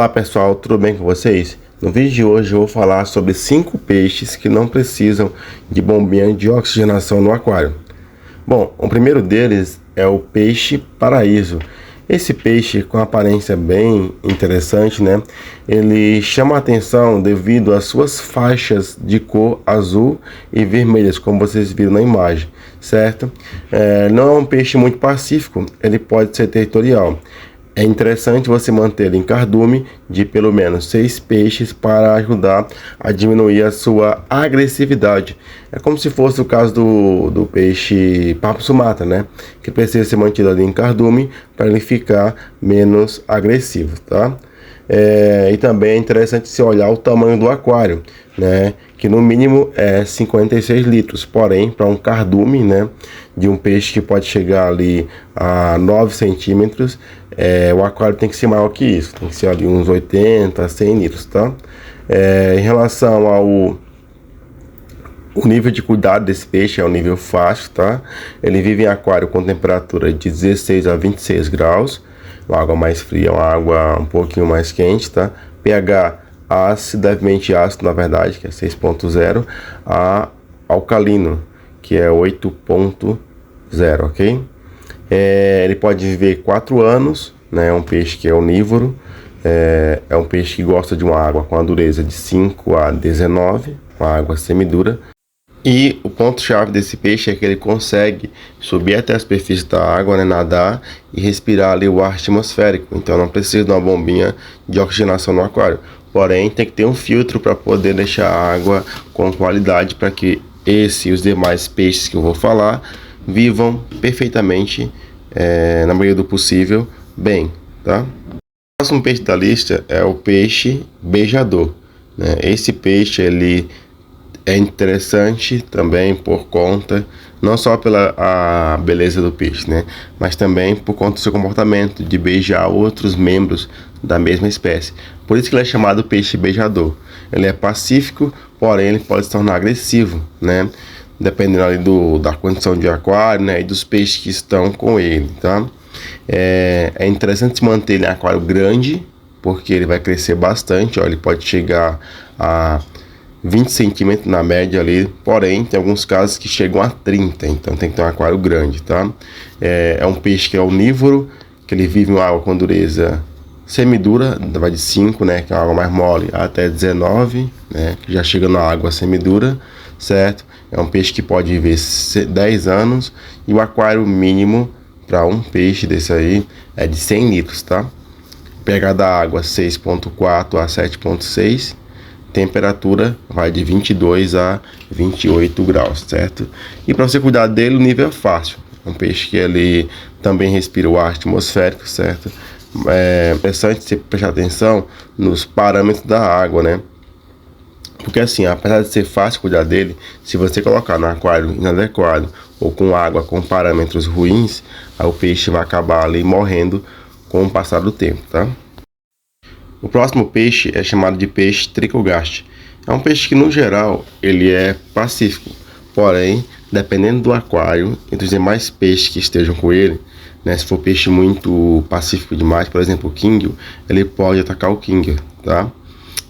Olá pessoal, tudo bem com vocês? No vídeo de hoje eu vou falar sobre 5 peixes que não precisam de bombinha de oxigenação no aquário. Bom, o primeiro deles é o peixe paraíso. Esse peixe com aparência bem interessante, né? Ele chama a atenção devido às suas faixas de cor azul e vermelhas, como vocês viram na imagem, certo? Não é um peixe muito pacífico, ele pode ser territorial. É interessante você manter ele em cardume de pelo menos 6 peixes para ajudar a diminuir a sua agressividade. É como se fosse o caso do peixe papo sumatra, né? Que precisa ser mantido ali em cardume para ele ficar menos agressivo, tá? E também é interessante se olhar o tamanho do aquário, né? Que no mínimo é 56 litros, porém para um cardume, né, de um peixe que pode chegar ali a 9 centímetros, o aquário tem que ser maior que isso, tem que ser ali uns 80, 100 litros, tá? Em relação ao nível de cuidado desse peixe, é um nível fácil, tá? Ele vive em aquário com temperatura de 16 a 26 graus, uma água mais fria, uma água um pouquinho mais quente, tá? pH ácido, levemente ácido, na verdade, que é 6.0, a alcalino, que é 8.0, ok? Ele pode viver 4 anos, né? É um peixe que é onívoro, é um peixe que gosta de uma água com a dureza de 5 a 19, uma água semidura. E o ponto-chave desse peixe é que ele consegue subir até a superfície da água, né, nadar e respirar ali o ar atmosférico. Então não precisa de uma bombinha de oxigenação no aquário. Porém, tem que ter um filtro para poder deixar a água com qualidade para que esse e os demais peixes que eu vou falar vivam perfeitamente, na medida do possível, bem, tá? O próximo peixe da lista é o peixe beijador, né? Esse peixe ele é interessante também por conta, não só pela a beleza do peixe, né? Mas também por conta do seu comportamento de beijar outros membros da mesma espécie. Por isso que ele é chamado peixe beijador. Ele é pacífico, porém ele pode se tornar agressivo, né? Dependendo ali da condição de aquário, né? E dos peixes que estão com ele, tá? É interessante se manter ele em aquário grande, porque ele vai crescer bastante, ó, ele pode chegar a 20 centímetros na média ali, porém tem alguns casos que chegam a 30, então tem que ter um aquário grande, tá? É um peixe que é onívoro, que ele vive em uma água com dureza semidura, vai de 5, né, que é uma água mais mole, até 19, né, que já chega na água semidura, certo? É um peixe que pode viver 10 anos e o aquário mínimo para um peixe desse aí é de 100 litros, tá? pH da água 6.4 a 7.6, temperatura vai de 22 a 28 graus, certo? E para você cuidar dele, o nível é fácil. É um peixe que ele também respira o ar atmosférico, certo? É interessante você prestar atenção nos parâmetros da água, né? Porque assim, apesar de ser fácil cuidar dele, se você colocar no aquário inadequado ou com água com parâmetros ruins, aí o peixe vai acabar ali morrendo com o passar do tempo, tá? O próximo peixe é chamado de peixe tricogaste. É um peixe que, no geral, ele é pacífico. Porém, dependendo do aquário e dos demais peixes que estejam com ele, né, se for peixe muito pacífico demais, por exemplo, o quinguio, ele pode atacar o quinguio, tá?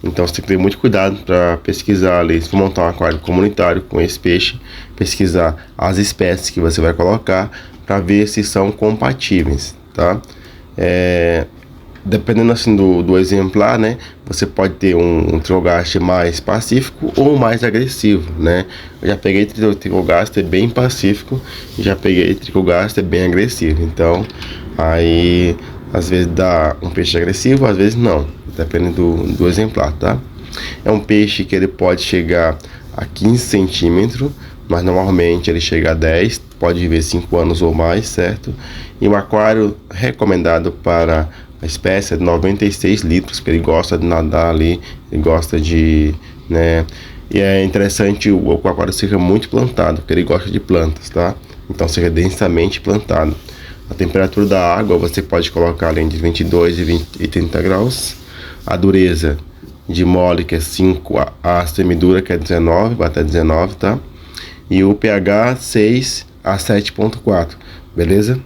Então você tem que ter muito cuidado para pesquisar ali, se for montar um aquário comunitário com esse peixe, pesquisar as espécies que você vai colocar para ver se são compatíveis, tá? Dependendo assim do exemplar, né, você pode ter um tricogaste mais pacífico ou mais agressivo, né? Eu já peguei tricogaste bem pacífico e já peguei tricogaste bem agressivo. Então, aí às vezes dá um peixe agressivo, às vezes não, dependendo do exemplar, tá? É um peixe que ele pode chegar a 15 centímetros, mas normalmente ele chega a 10, pode viver 5 anos ou mais, certo? E o aquário recomendado para a espécie é de 96 litros, porque ele gosta de nadar ali, ele gosta de, né? E é interessante o aquário seja muito plantado, porque ele gosta de plantas, tá? Então seja densamente plantado. A temperatura da água você pode colocar além de 22 e 30 graus. A dureza de mole, que é 5, a semidura, que é 19, vai até 19, tá? E o pH 6 a 7.4, beleza?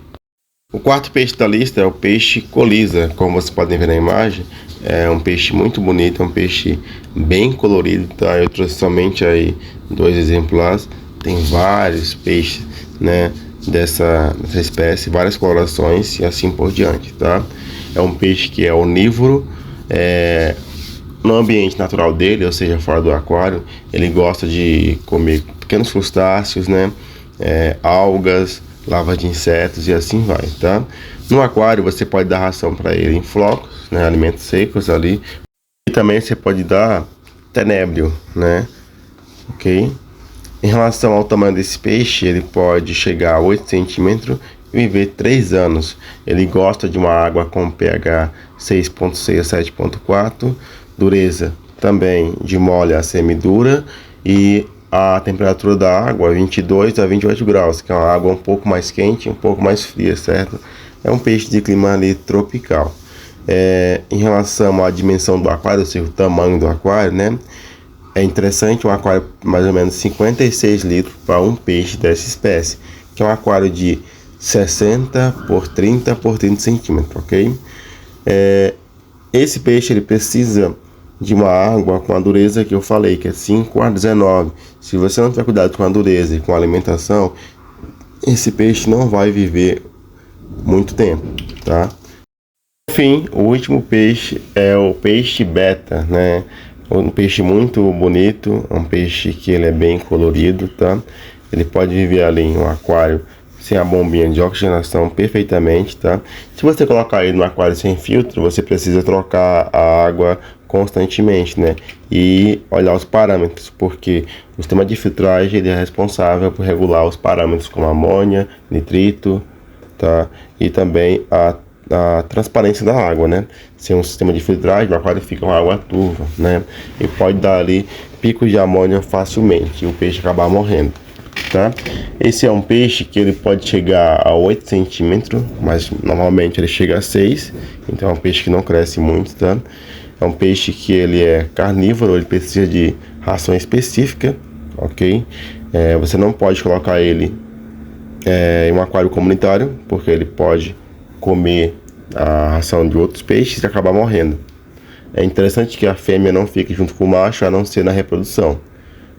O quarto peixe da lista é o peixe colisa. Como vocês podem ver na imagem, é um peixe muito bonito, é um peixe bem colorido, tá? Eu trouxe somente aí 2 exemplares. Tem vários peixes, né, dessa espécie, várias colorações e assim por diante, tá? É um peixe que é onívoro, no ambiente natural dele, ou seja, fora do aquário, ele gosta de comer pequenos crustáceos, né, algas, larvas de insetos e assim vai, tá? No aquário você pode dar ração para ele em flocos, né, alimentos secos ali, e também você pode dar tenébrio, né, ok? Em relação ao tamanho desse peixe, ele pode chegar a 8 centímetros e viver 3 anos. Ele gosta de uma água com pH 6.6 a 7.4, dureza também de mole a semidura, e a temperatura da água é 22 a 28 graus, que é uma água um pouco mais quente, um pouco mais fria, certo? É um peixe de clima ali tropical. Em relação à dimensão do aquário, ou seja, o tamanho do aquário, né? É interessante um aquário mais ou menos 56 litros para um peixe dessa espécie, que é um aquário de 60 por 30 por 30 centímetros, ok? Esse peixe ele precisa de uma água com a dureza que eu falei, que é 5 a 19. Se você não tiver cuidado com a dureza e com a alimentação, esse peixe não vai viver muito tempo, tá? Enfim, o último peixe é o peixe beta, né? Um peixe muito bonito, um peixe que ele é bem colorido, tá? Ele pode viver ali em um aquário sem a bombinha de oxigenação perfeitamente, tá? Se você colocar ele no aquário sem filtro, você precisa trocar a água constantemente, né? E olhar os parâmetros, porque o sistema de filtragem ele é responsável por regular os parâmetros como amônia, nitrito, tá? E também a transparência da água, né? Sem um sistema de filtragem, o aquário fica com água turva, né? E pode dar ali picos de amônia facilmente e o peixe acabar morrendo, tá? Esse é um peixe que ele pode chegar a 8 centímetros, mas normalmente ele chega a 6, então é um peixe que não cresce muito, tá? É um peixe que ele é carnívoro, ele precisa de ração específica, ok? Você não pode colocar ele em um aquário comunitário, porque ele pode comer a ração de outros peixes e acabar morrendo. É interessante que a fêmea não fique junto com o macho, a não ser na reprodução.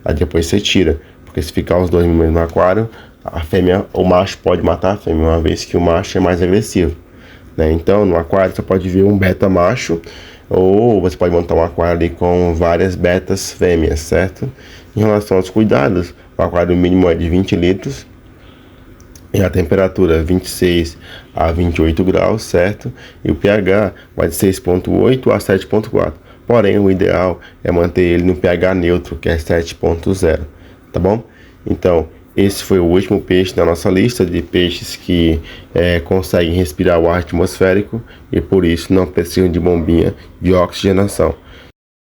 Aí depois você tira, porque se ficar os dois no mesmo aquário, o macho pode matar a fêmea, uma vez que o macho é mais agressivo, né? Então no aquário você pode ver um beta macho, ou você pode montar um aquário ali com várias betas fêmeas, certo? Em relação aos cuidados, o aquário mínimo é de 20 litros, e a temperatura 26 a 28 graus, certo? E o pH vai de 6.8 a 7.4. Porém, o ideal é manter ele no pH neutro, que é 7.0, tá bom? Então, esse foi o último peixe da nossa lista de peixes que conseguem respirar o ar atmosférico e por isso não precisam de bombinha de oxigenação.